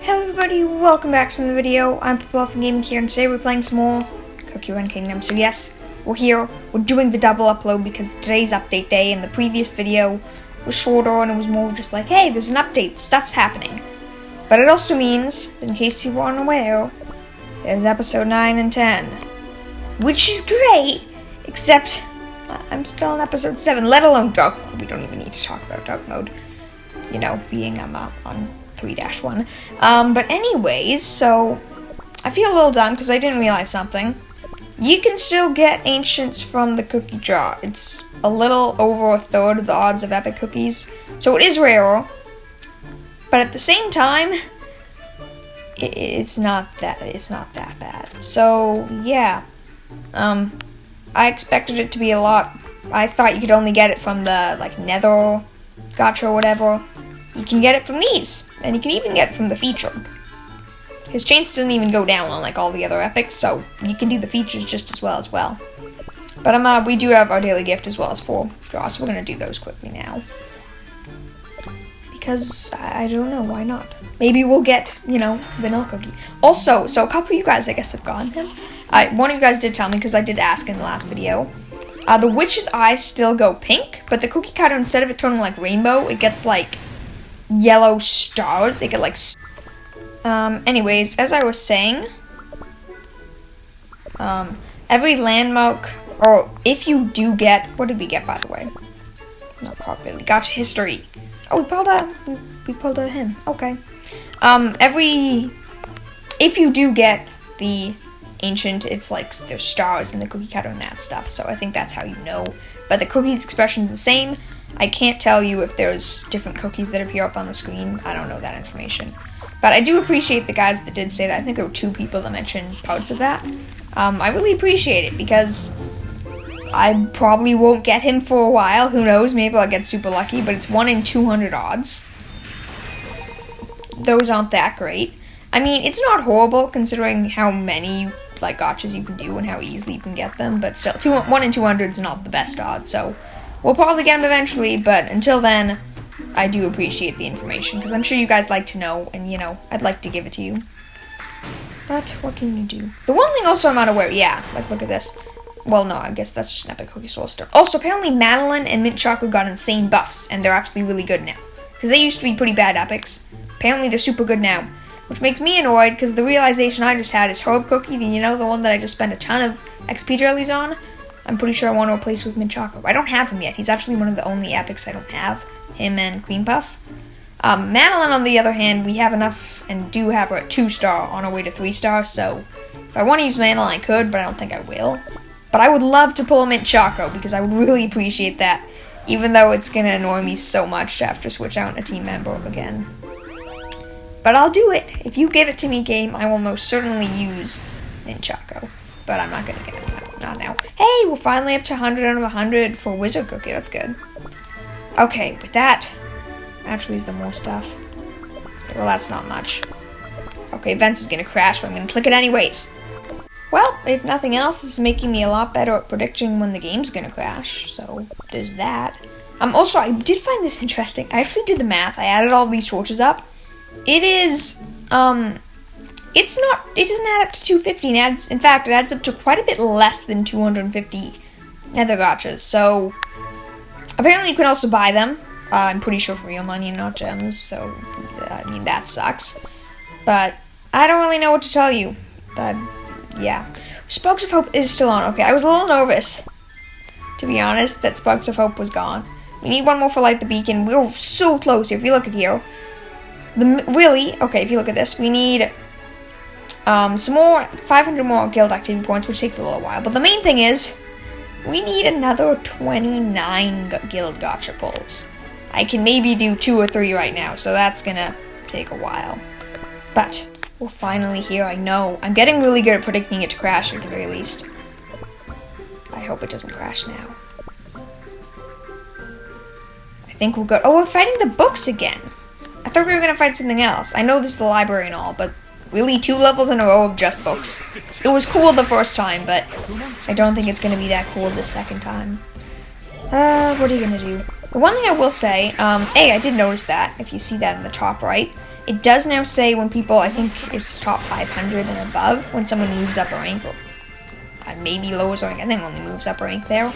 Hello everybody, welcome back to the video. I'm Purple Gaming here, and today we're playing some more Cookie Run Kingdom. So yes, we're here, we're doing the double upload because today's update day and the previous video was shorter and it was more just like, hey, there's an update, stuff's happening. But it also means, that in case you weren't aware, there's episode 9 and 10. Which is great, except I'm still on episode 7, let alone dark mode. We don't even need to talk about dark mode. You know, being on 3-1. But anyways, so I feel a little dumb because I didn't realize something. You can still get ancients from the cookie jar. It's a little over a third of the odds of epic cookies, so it is rarer. But at the same time, it's not that bad. So yeah, I expected it to be a lot. I thought you could only get it from the Nether gacha or whatever. You can get it from these, and you can even get it from the featured. His chance doesn't even go down on all the other epics, so you can do the features just as well. But we do have our daily gift as well as 4 draws, so we're gonna do those quickly now. Because I don't know, why not? Maybe we'll get, vanilla cookie. Also, so a couple of you guys, I guess, have gotten him. One of you guys did tell me, because I did ask in the last video. The witch's eyes still go pink, but the cookie cutter, instead of it turning rainbow, it gets yellow stars. They get anyways, as I was saying, every landmark, or if you do get, what did we get, by the way? Not properly. Gotcha history. Oh, we pulled a him. Okay. If you do get the ancient, it's there's stars in the cookie cutter and that stuff, so I think that's how you know. But the cookie's expression is the same. I can't tell you if there's different cookies that appear up on the screen. I don't know that information. But I do appreciate the guys that did say that. I think there were 2 people that mentioned parts of that. I really appreciate it because I probably won't get him for a while. Who knows? Maybe I'll get super lucky, but it's 1 in 200 odds. Those aren't that great. I mean, it's not horrible considering how many gotchas you can do and how easily you can get them, but still, 1 in 200 is not the best odds, so we'll probably get them eventually, but until then, I do appreciate the information, because I'm sure you guys like to know, and, I'd like to give it to you. But, what can you do? The one thing also I'm not aware, look at this. Well, no, I guess that's just an epic cookie solstice. Also, apparently Madeline and Mint Chocolate got insane buffs, and they're actually really good now. Because they used to be pretty bad epics. Apparently they're super good now. Which makes me annoyed, because the realization I just had is Herb Cookie, the one that I just spent a ton of XP jellies on. I'm pretty sure I want to replace with Mint Choco. I don't have him yet. He's actually one of the only epics I don't have. Him and Cream Puff. Madeline, on the other hand, we have enough and do have her at 2-star on our way to 3-star, so if I want to use Madeline, I could, but I don't think I will. But I would love to pull a Mint Choco, because I would really appreciate that, even though it's going to annoy me so much to have to switch out a team member again. But I'll do it. If you give it to me, game, I will most certainly use Mint Choco. But I'm not going to get it. Not now. Hey, we're finally up to 100 out of 100 for Wizard Cookie. That's good. Okay, with that, actually, is there more stuff? Well, that's not much. Okay, Events is going to crash, but I'm going to click it anyways. Well, if nothing else, this is making me a lot better at predicting when the game's going to crash. So, there's that. Also, I did find this interesting. I actually did the math. I added all these torches up. It is, it doesn't add up to 250, and in fact, it adds up to quite a bit less than 250 nether gotchas, so, apparently you can also buy them, I'm pretty sure for real money and not gems, so, I mean, that sucks, but, I don't really know what to tell you, yeah, Sparks of Hope is still on. Okay, I was a little nervous, to be honest, that Sparks of Hope was gone. We need 1 more for Light the Beacon. We're so close here, if you look at here. Okay, if you look at this, we need some more, 500 more guild activity points, which takes a little while. But the main thing is, we need another 29 guild gacha pulls. I can maybe do 2 or 3 right now, so that's gonna take a while. But we're finally here, I know. I'm getting really good at predicting it to crash at the very least. I hope it doesn't crash now. I think we're good. Oh, we're fighting the books again. I thought we were going to fight something else. I know this is the library and all, but really 2 levels in a row of just books. It was cool the first time, but I don't think it's going to be that cool the second time. What are you going to do? The one thing I will say, I did notice that, if you see that in the top right, It does now say when people, I think it's top 500 and above, when someone moves up a rank, or maybe lowers rank, I think only moves up a rank there,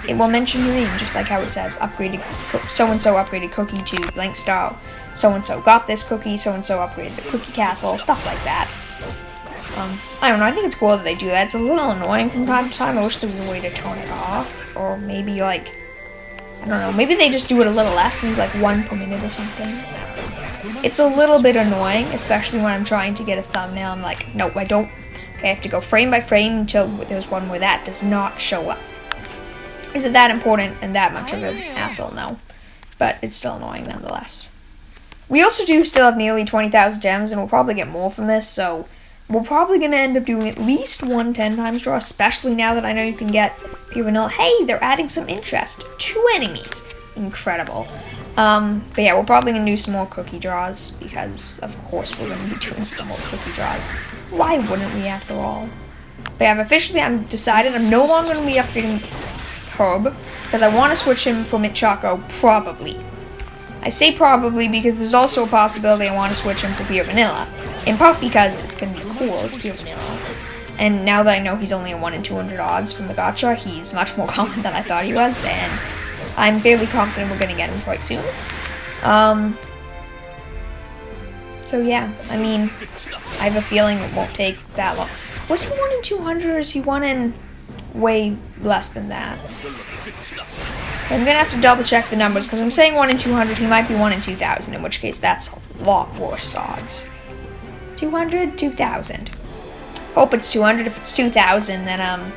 it will mention your name, just like how it says, upgraded, so-and-so upgraded cookie to blank star, so-and-so got this cookie, so-and-so upgraded the cookie castle, stuff like that. I don't know, I think it's cool that they do that. It's a little annoying from time to time. I wish there was a way to turn it off, or maybe like, I don't know, maybe they just do it a little less, maybe like 1 per minute or something. It's a little bit annoying, especially when I'm trying to get a thumbnail. I'm like, nope, I don't. Okay, I have to go frame by frame until there's one where that does not show up. Is it that important and that much of an hassle? No. But it's still annoying nonetheless. We also do still have nearly 20,000 gems, and we'll probably get more from this, so we're probably going to end up doing at least one 10 times draw, especially now that I know you can get pure vanilla. Hey, they're adding some interest. 2 enemies. Incredible. But yeah, we're probably going to do some more cookie draws, because of course we're going to be doing some more cookie draws. Why wouldn't we, after all? But yeah, I'm decided I'm no longer going to be upgrading Herb, because I want to switch him for Mint Choco, probably. I say probably because there's also a possibility I want to switch him for Pure Vanilla. In part because it's going to be cool, it's Pure Vanilla. And now that I know he's only a 1 in 200 odds from the gacha, he's much more common than I thought he was, and I'm fairly confident we're going to get him quite soon. So yeah, I mean, I have a feeling it won't take that long. Was he 1 in 200 or is he 1 in way less than that? I'm going to have to double check the numbers, because I'm saying 1 in 200, he might be 1 in 2,000, in which case that's a lot worse odds. 200, 2,000. Hope it's 200. If it's 2,000, then,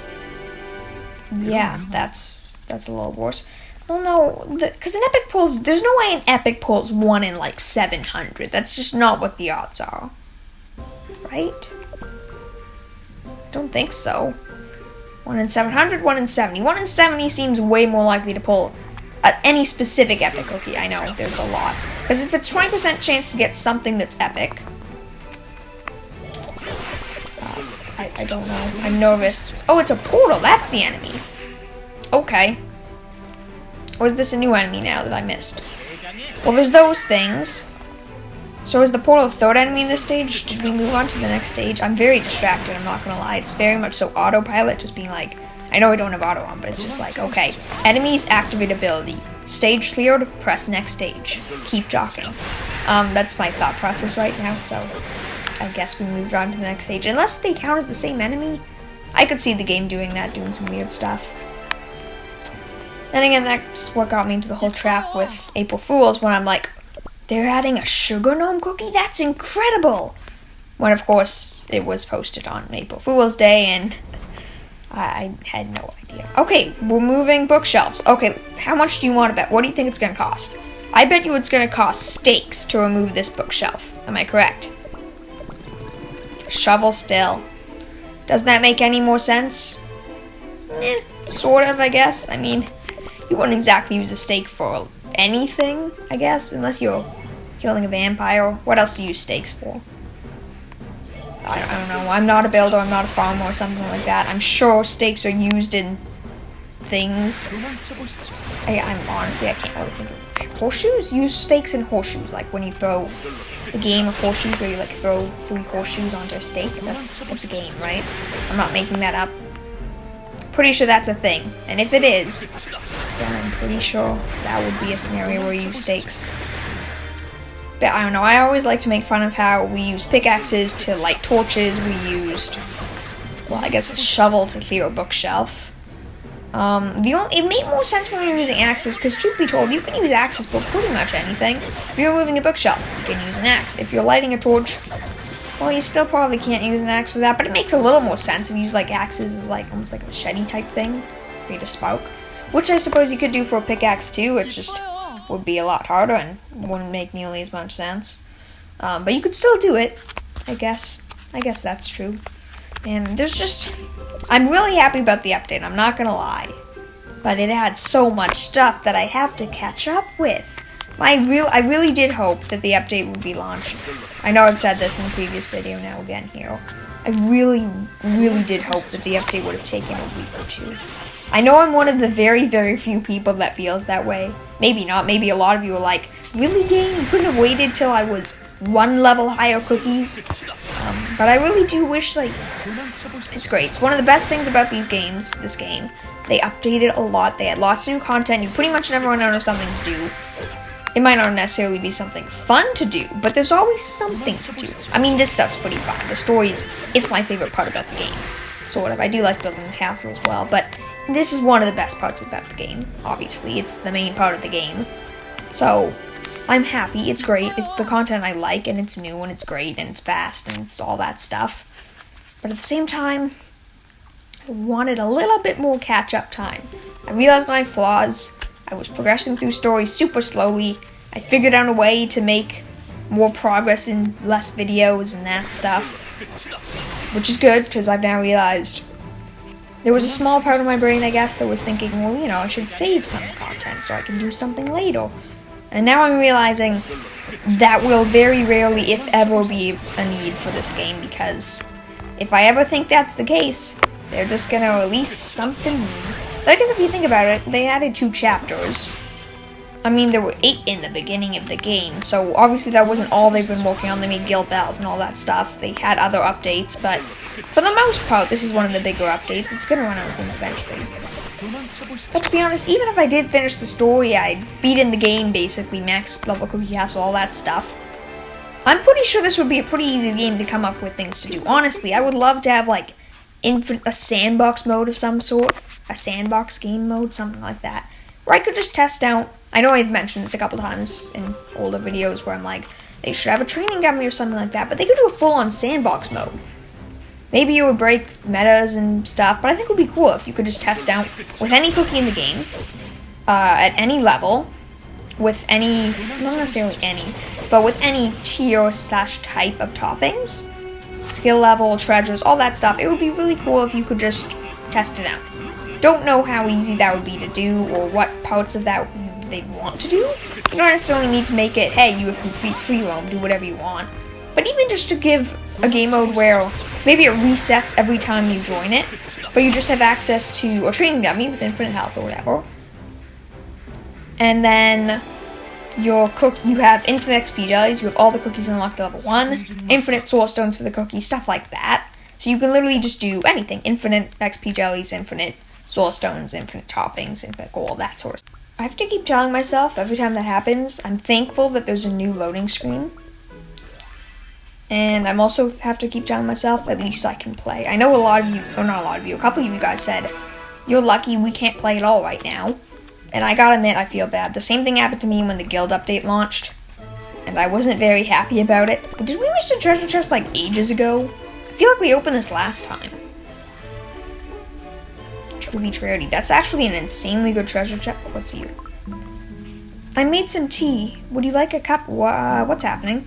yeah, that's a little worse. Well, no, because an epic pulls, there's no way an epic pulls 1 in, like, 700. That's just not what the odds are. Right? Don't think so. 1 in 700, 1 in 70. 1 in 70 seems way more likely to pull any specific epic cookie. I know, there's a lot. Because if it's 20% chance to get something that's epic, I don't know. I'm nervous. Oh, it's a portal. That's the enemy. Okay. Or is this a new enemy now that I missed? Well, there's those things. So is the portal the third enemy in this stage? Did we move on to the next stage? I'm very distracted, I'm not gonna lie. It's very much so autopilot, just being like, I know I don't have auto on, but it's just like, okay. Enemies activate ability. Stage cleared, press next stage. Keep talking. That's my thought process right now, so I guess we moved on to the next stage. Unless they count as the same enemy, I could see the game doing that, doing some weird stuff. Then again, that's what got me into the whole trap with April Fools, when I'm like, they're adding a sugar gnome cookie? That's incredible! When, of course, it was posted on April Fool's Day, and I had no idea. Okay, we're moving bookshelves. Okay, how much do you want to bet? What do you think it's going to cost? I bet you it's going to cost steaks to remove this bookshelf. Am I correct? Shovel still. Does that make any more sense? Sort of, I guess. I mean, you wouldn't exactly use a steak for anything, I guess, unless you're killing a vampire. What else do you use steaks for? I don't know. I'm not a builder, I'm not a farmer or something like that. I'm sure steaks are used in things. I'm honestly, I can't really think of horseshoes? Use steaks in horseshoes, like when you throw the game of horseshoes where you like throw 3 horseshoes onto a steak. That's a game, right? I'm not making that up. Pretty sure that's a thing. And if it is, then I'm pretty sure that would be a scenario where you use steaks. But I don't know, I always like to make fun of how we use pickaxes to light torches, we used, well, I guess a shovel to clear a bookshelf. It made more sense when we were using axes, because truth be told, you can use axes for pretty much anything. If you're moving a bookshelf, you can use an axe. If you're lighting a torch, well, you still probably can't use an axe for that, but it makes a little more sense if you use, like, axes as, like, almost like a machete type thing. Create a spark. Which I suppose you could do for a pickaxe, too. It just would be a lot harder and wouldn't make nearly as much sense. But you could still do it, I guess. I guess that's true. And there's just... I'm really happy about the update, I'm not gonna lie. But it had so much stuff that I have to catch up with. I really did hope that the update would be launched. I know I've said this in the previous video, now again here. I really did hope that the update would have taken a week or 2. I know I'm one of the very, very few people that feels that way. Maybe not, maybe a lot of you are like, really, game? You couldn't have waited till I was one level higher cookies. But I really do wish, like, it's great. It's one of the best things about this game. They updated a lot. They had lots of new content. You pretty much never run out of something to do. It might not necessarily be something fun to do, but there's always something to do. I mean, this stuff's pretty fun. The stories, it's my favorite part about the game. Sort of. I do like building the castle as well, but this is one of the best parts about the game. Obviously, it's the main part of the game. So, I'm happy. It's great. It's the content I like, and it's new, and it's great, and it's fast, and it's all that stuff. But at the same time, I wanted a little bit more catch-up time. I realized my flaws. I was progressing through stories super slowly. I figured out a way to make more progress in less videos and that stuff. Which is good, because I've now realized there was a small part of my brain, I guess, that was thinking, well, you know, I should save some content so I can do something later. And now I'm realizing that will very rarely, if ever, be a need for this game, because if I ever think that's the case, they're just gonna release something new. I guess if you think about it, they added 2 chapters. I mean, there were 8 in the beginning of the game, so obviously that wasn't all they've been working on. They made guild battles and all that stuff. They had other updates, but for the most part, this is one of the bigger updates. It's gonna run out of things eventually. But to be honest, even if I did finish the story, I'd beat in the game, basically, max level cookie castle, all that stuff. I'm pretty sure this would be a pretty easy game to come up with things to do. Honestly, I would love to have, like, a sandbox mode of some sort. A sandbox game mode, something like that. Where I could just test out. I know I've mentioned this a couple times in older videos where I'm like, they should have a training dummy or something like that, but they could do a full-on sandbox mode. Maybe it would break metas and stuff, but I think it would be cool if you could just test out with any cookie in the game, at any level, with any, not necessarily any, but with any tier/type of toppings, skill level, treasures, all that stuff. It would be really cool if you could just test it out. Don't know how easy that would be to do, or what parts of that they'd want to do. You don't necessarily need to make it, hey, you have complete free roam, do whatever you want. But even just to give a game mode where maybe it resets every time you join it, but you just have access to a training dummy with infinite health or whatever. And then you have infinite XP jellies, you have all the cookies unlocked at level 1, infinite soul stones for the cookies, stuff like that. So you can literally just do anything. Infinite XP jellies, infinite soul stones, infinite toppings, infinite gold, that sort of stuff. I have to keep telling myself every time that happens, I'm thankful that there's a new loading screen. And I'm also have to keep telling myself, at least I can play. I know a lot of you, or not a lot of you, a couple of you guys said, you're lucky we can't play at all right now. And I gotta admit, I feel bad. The same thing happened to me when the guild update launched. And I wasn't very happy about it. But did we miss the treasure chest like ages ago? I feel like we opened this last time. Truly Rarity. That's actually an insanely good treasure chest. What's you? I made some tea. Would you like a cup? What's happening?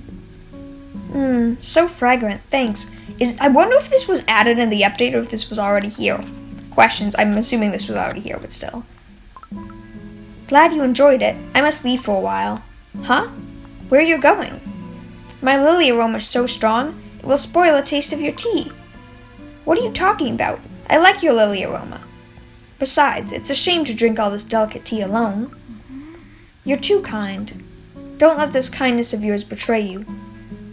So fragrant. Thanks. I wonder if this was added in the update or if this was already here. Questions. I'm assuming this was already here, but still. Glad you enjoyed it. I must leave for a while. Huh? Where are you going? My lily aroma is so strong, it will spoil the taste of your tea. What are you talking about? I like your lily aroma. Besides, it's a shame to drink all this delicate tea alone. You're too kind. Don't let this kindness of yours betray you.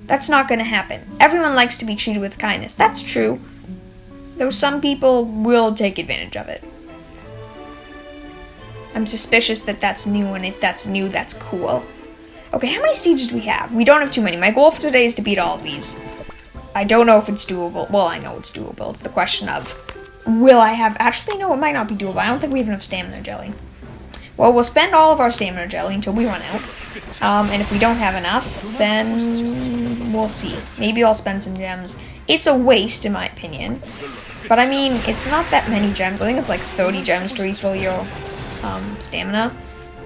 That's not going to happen. Everyone likes to be treated with kindness. That's true. Though some people will take advantage of it. I'm suspicious that that's new, and if that's new, that's cool. Okay, how many stages do we have? We don't have too many. My goal for today is to beat all of these. I don't know if it's doable. Well, I know it's doable. It's the question of, will I have... Actually, no, it might not be doable. I don't think we have enough stamina jelly. Well, we'll spend all of our stamina jelly until we run out. And if we don't have enough, then we'll see. Maybe I'll spend some gems. It's a waste, in my opinion. But I mean, it's not that many gems. I think it's like 30 gems to refill your stamina.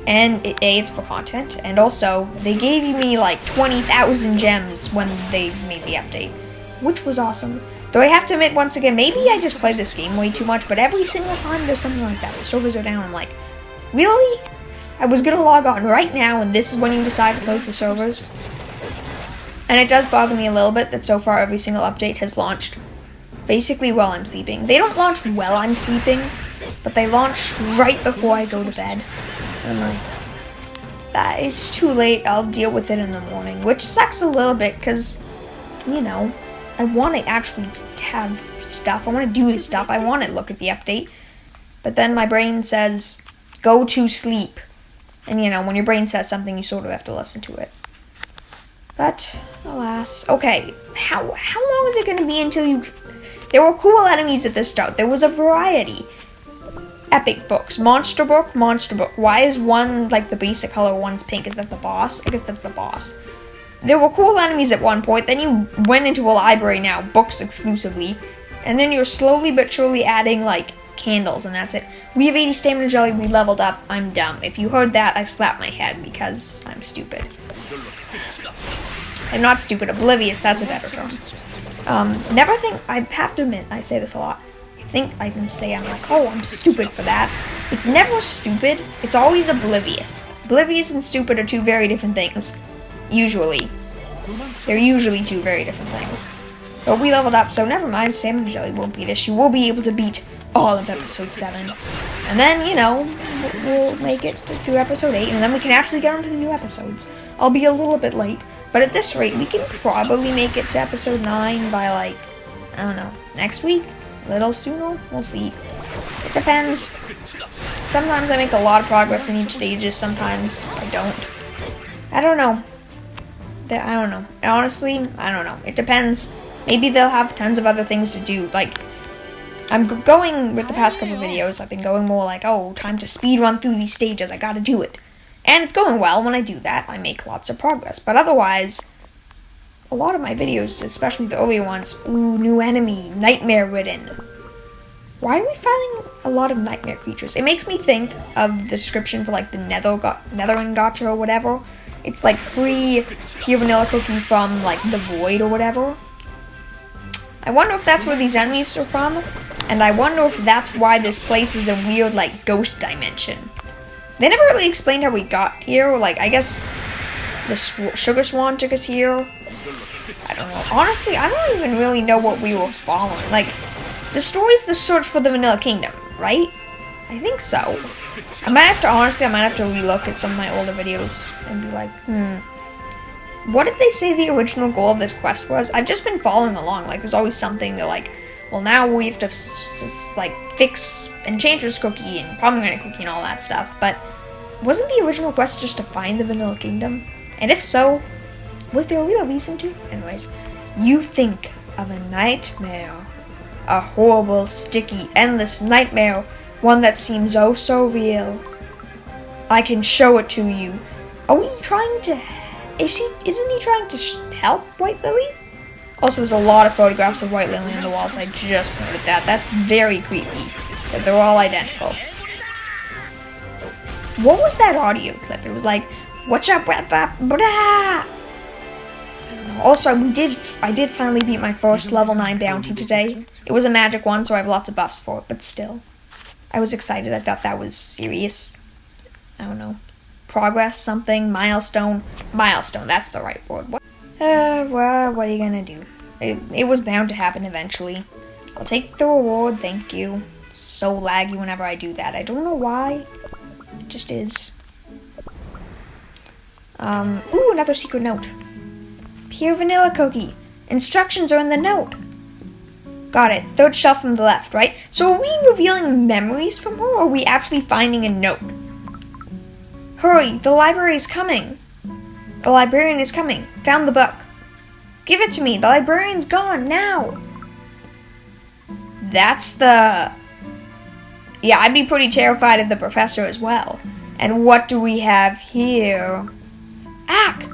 And it's for content. And also, they gave me like 20,000 gems when they made the update, which was awesome. Though I have to admit, once again, maybe I just played this game way too much, but every single time there's something like that. The servers are down, I'm like, really? I was gonna log on right now, and this is when you decide to close the servers? And it does bother me a little bit that so far every single update has launched basically while I'm sleeping. They don't launch while I'm sleeping, but they launch right before I go to bed. And I'm like, it's too late. I'll deal with it in the morning, which sucks a little bit because, you know, I want to actually have stuff. I want to do this stuff. I want to look at the update. But then my brain says, go to sleep. And, you know, when your brain says something, you sort of have to listen to it. But, alas. Okay, how long is it going to be until you... There were cool enemies at the start. There was a variety. Epic books. Monster book, monster book. Why is one, like, the basic color, one's pink? Is that the boss? I guess that's the boss. There were cool enemies at one point. Then you went into a library now. Books exclusively. And then you're slowly but surely adding, like, candles, and that's it. We have 80 stamina jelly. We leveled up. I'm dumb. If you heard that, I slapped my head because I'm stupid. I'm not stupid. Oblivious. That's a better term. Never think... I have to admit, I say this a lot. I can say I'm like, oh, I'm stupid for that. It's never stupid. It's always oblivious. Oblivious and stupid are two very different things. Usually. They're usually two very different things. But we leveled up, so never mind. Stamina jelly won't be an issue. We'll be able to beat all of episode 7. And then, you know, we'll make it to episode 8, and then we can actually get on to the new episodes. I'll be a little bit late, but at this rate, we can probably make it to episode 9 by, like, I don't know, next week? A little sooner? We'll see. It depends. Sometimes I make a lot of progress in each stages, sometimes I don't. I don't know. I don't know. Honestly, I don't know. It depends. Maybe they'll have tons of other things to do. Like, I'm going with the past couple videos, I've been going more like, oh, time to speed run through these stages, I gotta do it. And it's going well. When I do that, I make lots of progress. But otherwise, a lot of my videos, especially the earlier ones, ooh, new enemy, nightmare-ridden. Why are we fighting a lot of nightmare creatures? It makes me think of the description for, like, the Nethering Gacha or whatever. It's, like, free pure vanilla cookie from, like, the void or whatever. I wonder if that's where these enemies are from, and I wonder if that's why this place is a weird, like, ghost dimension. They never really explained how we got here. Like, I guess the Sugar Swan took us here. I don't know. Honestly, I don't even really know what we were following. Like, the story's the search for the Vanilla Kingdom, right? I think so. I might have to relook at some of my older videos and be like, what did they say the original goal of this quest was? I've just been following along. Like, there's always something they're like, well, now we have to, like, fix Enchantress Cookie and Pomegranate Cookie and all that stuff. But wasn't the original quest just to find the Vanilla Kingdom? And if so, was there a real reason to? Anyways, you think of a nightmare. A horrible, sticky, endless nightmare. One that seems oh so real. I can show it to you. Are we trying to... Isn't he trying to help White Lily? Also, there's a lot of photographs of White Lily on the walls. I just noted that. That's very creepy. That they're all identical. What was that audio clip? It was like, "What's up, blah, blah, blah." I don't know. Also, I did finally beat my first level 9 bounty today. It was a magic one, so I have lots of buffs for it. But still, I was excited. I thought that was serious. I don't know. Progress, something, milestone. Milestone, that's the right word. Well, what are you gonna do? It was bound to happen eventually. I'll take the reward, thank you. It's so laggy whenever I do that. I don't know why. It just is. Ooh, another secret note. Pure vanilla cookie. Instructions are in the note. Got it. Third shelf from the left, right? So are we revealing memories from her, or are we actually finding a note? Hurry, the library is coming. The librarian is coming. Found the book. Give it to me. The librarian's gone, now. That's the... Yeah, I'd be pretty terrified of the professor as well. And what do we have here? Ack!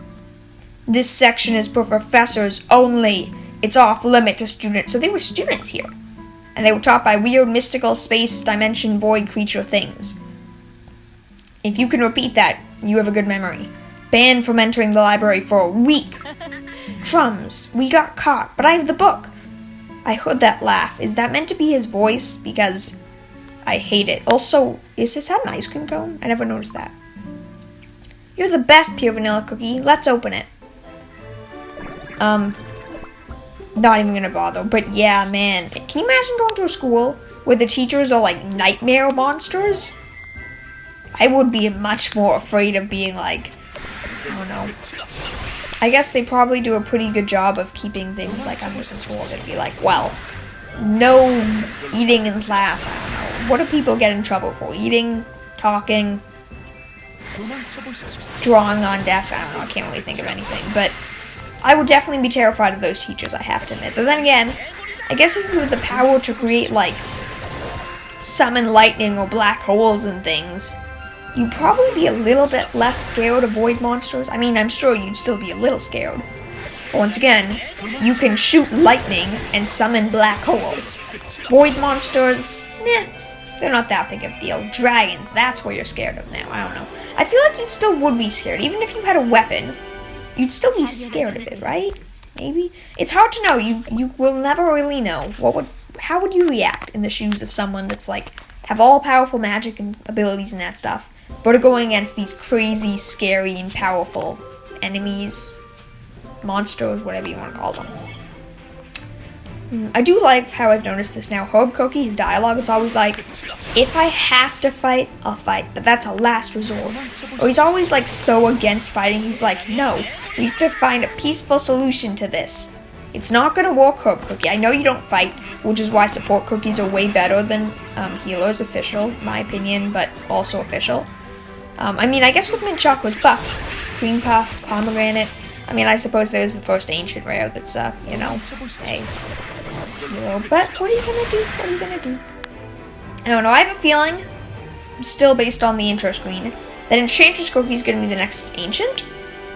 This section is for professors only. It's off limit to students. So they were students here. And they were taught by weird, mystical, space, dimension, void creature things. If you can repeat that, you have a good memory. Banned from entering the library for a week. Crumbs, we got caught, but I have the book. I heard that laugh. Is that meant to be his voice? Because I hate it. Also, is his head an ice cream cone? I never noticed that. You're the best, pure vanilla cookie. Let's open it. Not even gonna bother, but yeah, man. Can you imagine going to a school where the teachers are like nightmare monsters? I would be much more afraid of being like I don't know. I guess they probably do a pretty good job of keeping things like under control. They'd be like, well, no eating in class. I don't know. What do people get in trouble for? Eating, talking, drawing on desks. I don't know. I can't really think of anything. But I would definitely be terrified of those teachers, I have to admit. But then again, I guess if you have the power to create, like, summon lightning or black holes and things, you'd probably be a little bit less scared of void monsters. I mean, I'm sure you'd still be a little scared. But once again, you can shoot lightning and summon black holes. Void monsters, nah, they're not that big of a deal. Dragons, that's what you're scared of now. I don't know. I feel like you still would be scared. Even if you had a weapon, you'd still be scared of it, right? Maybe? It's hard to know. You will never really know. How would you react in the shoes of someone that's like, have all powerful magic and abilities and that stuff, but are going against these crazy, scary, and powerful enemies, monsters, whatever you want to call them. I do like how I've noticed this now. Herb Cookie, his dialogue, it's always like, if I have to fight, I'll fight, but that's a last resort. Or he's always like so against fighting, he's like, no, we have to find a peaceful solution to this. It's not gonna work, Herb Cookie. I know you don't fight, which is why support cookies are way better than healers, official, my opinion, but also official. I mean, I guess with mint chocolate's buff, cream puff, pomegranate. I mean, I suppose there's the first ancient rare that's, you know, hey, hero. But what are you gonna do? What are you gonna do? I don't know. I have a feeling, still based on the intro screen, that Enchantress Cookie's gonna be the next ancient,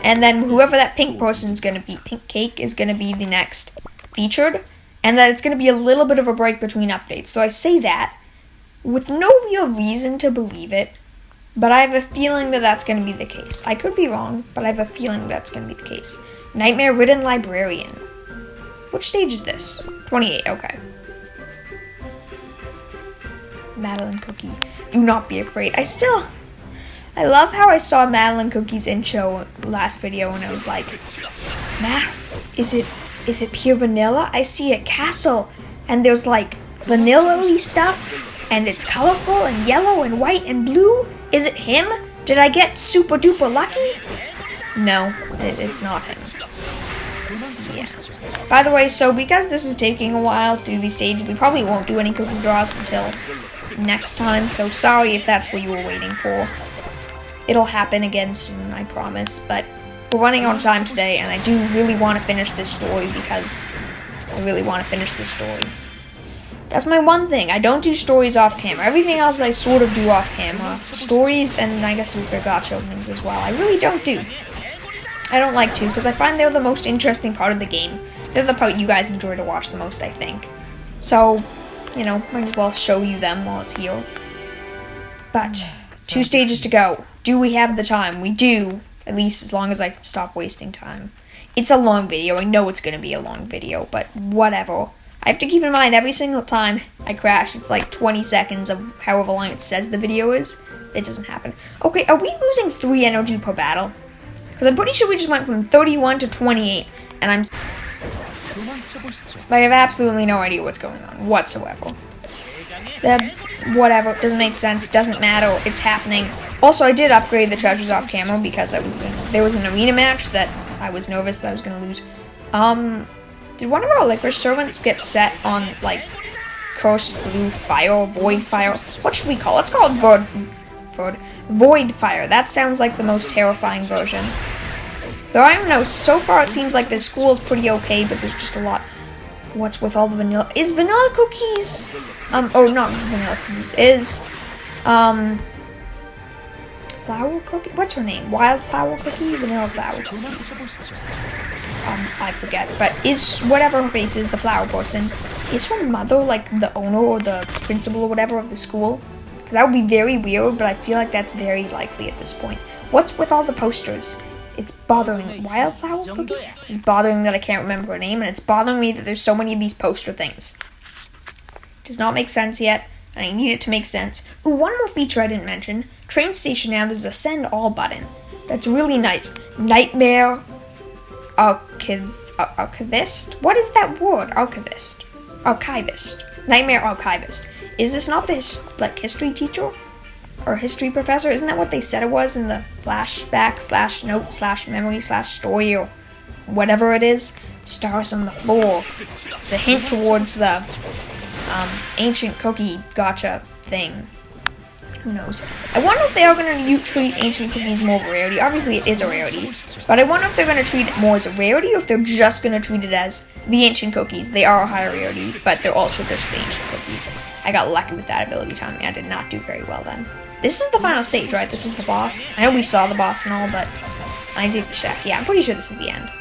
and then whoever that pink person's gonna be, Pink Cake, is gonna be the next featured, and that it's gonna be a little bit of a break between updates. So I say that with no real reason to believe it, but I have a feeling that that's going to be the case. I could be wrong, but I have a feeling that's going to be the case. Nightmare-ridden librarian. Which stage is this? 28, okay. Madeline Cookie. Do not be afraid. I love how I saw Madeline Cookie's intro last video and I was like, is it pure vanilla? I see a castle and there's like vanilla-y stuff and it's colorful and yellow and white and blue. Is it him? Did I get super duper lucky? No, it's not him. Yeah. By the way, so because this is taking a while to do these stages, we probably won't do any cookie draws until next time. So sorry if that's what you were waiting for. It'll happen again soon, I promise. But we're running out of time today, and I do really want to finish this story because I really want to finish this story. That's my one thing. I don't do stories off camera. Everything else I sort of do off camera. Stories, and I guess we forgot openings as well. I really don't do. I don't like to, because I find they're the most interesting part of the game. They're the part you guys enjoy to watch the most, I think. So, you know, might as well show you them while it's here. But, 2 stages to go. Do we have the time? We do. At least as long as I stop wasting time. It's a long video. I know it's going to be a long video, but whatever. I have to keep in mind every single time I crash, it's like 20 seconds of however long it says the video is. It doesn't happen. Okay, are we losing 3 energy per battle? Because I'm pretty sure we just went from 31 to 28, and I have absolutely no idea what's going on whatsoever. Whatever, doesn't make sense, doesn't matter, it's happening. Also, I did upgrade the treasures off camera because there was an arena match that I was nervous that I was going to lose. Did one of our licorice servants get set on, like, cursed blue fire or void fire? What should we call it? Let's call it void fire. That sounds like the most terrifying version. Though I don't know, so far it seems like this school is pretty okay, but there's just a lot. What's with all the vanilla? Is vanilla cookies? Oh, not vanilla cookies. Is, flower cookie? What's her name? Wildflower cookie? Vanilla flower cookie? I forget, but is whatever her face is, the flower person, is her mother like the owner or the principal or whatever of the school? Because that would be very weird, but I feel like that's very likely at this point. What's with all the posters? It's bothering me. Wildflower cookie? It's bothering me that I can't remember her name, and it's bothering me that there's so many of these poster things. It does not make sense yet, and I need it to make sense. Ooh, one more feature I didn't mention. Train station now, there's a send all button. That's really nice. Nightmare Archivist? What is that word? Archivist. Archivist. Nightmare Archivist. Is this not the history teacher? or history professor. Isn't that what they said it was in the flashback slash note slash memory slash story or whatever it is? Stars on the floor. It's a hint towards the ancient cookie gotcha thing. Who knows? I wonder if they are going to treat ancient cookies more of a rarity. Obviously, it is a rarity. But I wonder if they're going to treat it more as a rarity or if they're just going to treat it as the ancient cookies. They are a higher rarity, but they're also just the ancient cookies. I got lucky with that ability timing. I did not do very well then. This is the final stage, right? This is the boss. I know we saw the boss and all, but I did check. Yeah, I'm pretty sure this is the end.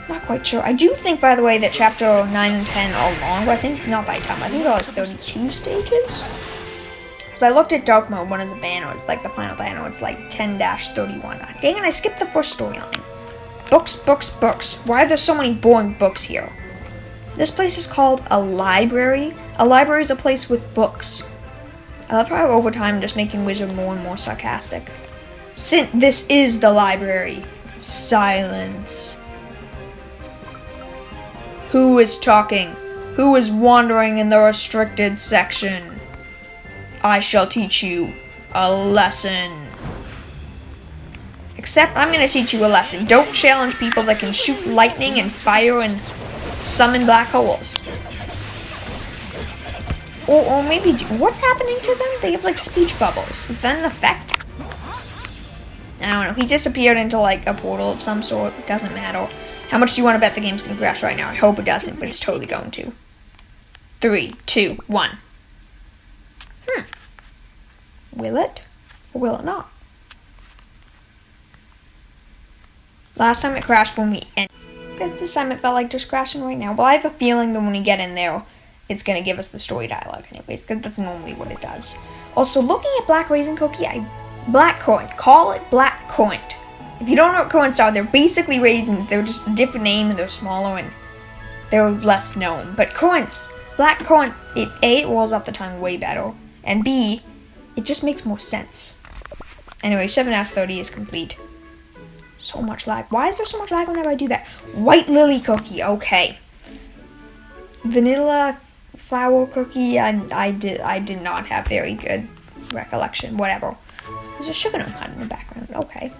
Not quite sure. I do think, by the way, that chapter 9 and 10 are long, but I think not by time. I think they're like 32 stages. So I looked at Dark Mode, one of the banners, like the final banner, it's like 10-31. Dang it, I skipped the first storyline. Books, books, books. Why are there so many boring books here? This place is called a library. A library is a place with books. I love how over time I'm just making Wizard more and more sarcastic. This is the library. Silence. Who is talking? Who is wandering in the restricted section? I shall teach you a lesson. Except I'm going to teach you a lesson. Don't challenge people that can shoot lightning and fire and summon black holes. Or maybe what's happening to them? They have like speech bubbles. Is that an effect? I don't know. He disappeared into like a portal of some sort. It doesn't matter. How much do you want to bet the game's going to crash right now? I hope it doesn't, but it's totally going to. 3, 2, 1. Will it? Or will it not? Last time it crashed when we ended. Because this time it felt like just crashing right now. Well, I have a feeling that when we get in there, it's going to give us the story dialogue anyways. Because that's normally what it does. Also, looking at Black Raisin Cookie, Black Currant. Call it Black Currant. If you don't know what currants are, they're basically raisins. They're just a different name and they're smaller and they're less known. But currants, Black Currant, it rolls off the tongue way better. And B, it just makes more sense. Anyway, 7-30 is complete. So much lag. Why is there so much lag whenever I do that? White Lily Cookie, okay. Vanilla Flower Cookie, I did not have very good recollection. Whatever. There's a sugar gnome hut in the background, okay.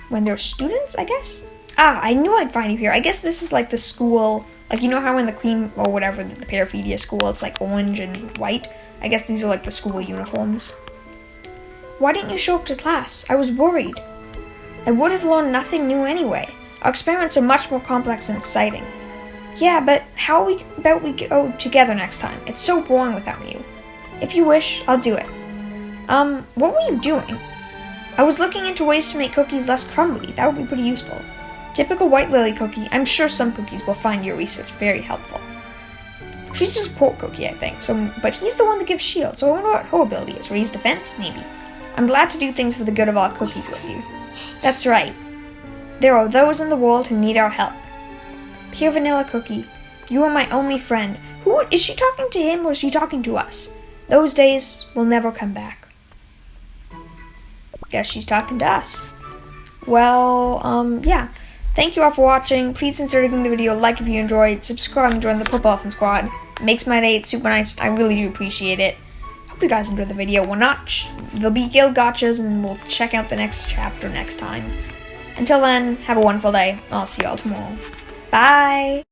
When they're students, I guess? I knew I'd find you here. I guess this is like the school, like you know how in the Queen, or whatever, the Paraphidia school, it's like orange and white? I guess these are like the school uniforms. Why didn't you show up to class? I was worried. I would have learned nothing new anyway. Our experiments are much more complex and exciting. Yeah, but how about we go together next time? It's so boring without you. If you wish, I'll do it. What were you doing? I was looking into ways to make cookies less crumbly. That would be pretty useful. Typical White Lily Cookie. I'm sure some cookies will find your research very helpful. She's just a pork cookie, I think. But he's the one that gives shield, so I wonder what her ability is. Raise defense? Maybe. I'm glad to do things for the good of all cookies with you. That's right. There are those in the world who need our help. Pure Vanilla Cookie, you are my only friend. Who is she talking to him or is she talking to us? Those days will never come back. Guess she's talking to us. Well, yeah. Thank you all for watching. Please consider giving the video a like if you enjoyed. Subscribe and join the Purple Elephant Squad. It makes my day. It's super nice. I really do appreciate it. Hope you guys enjoyed the video. We're not. There'll be guild gotchas and we'll check out the next chapter next time. Until then, have a wonderful day. I'll see you all tomorrow. Bye!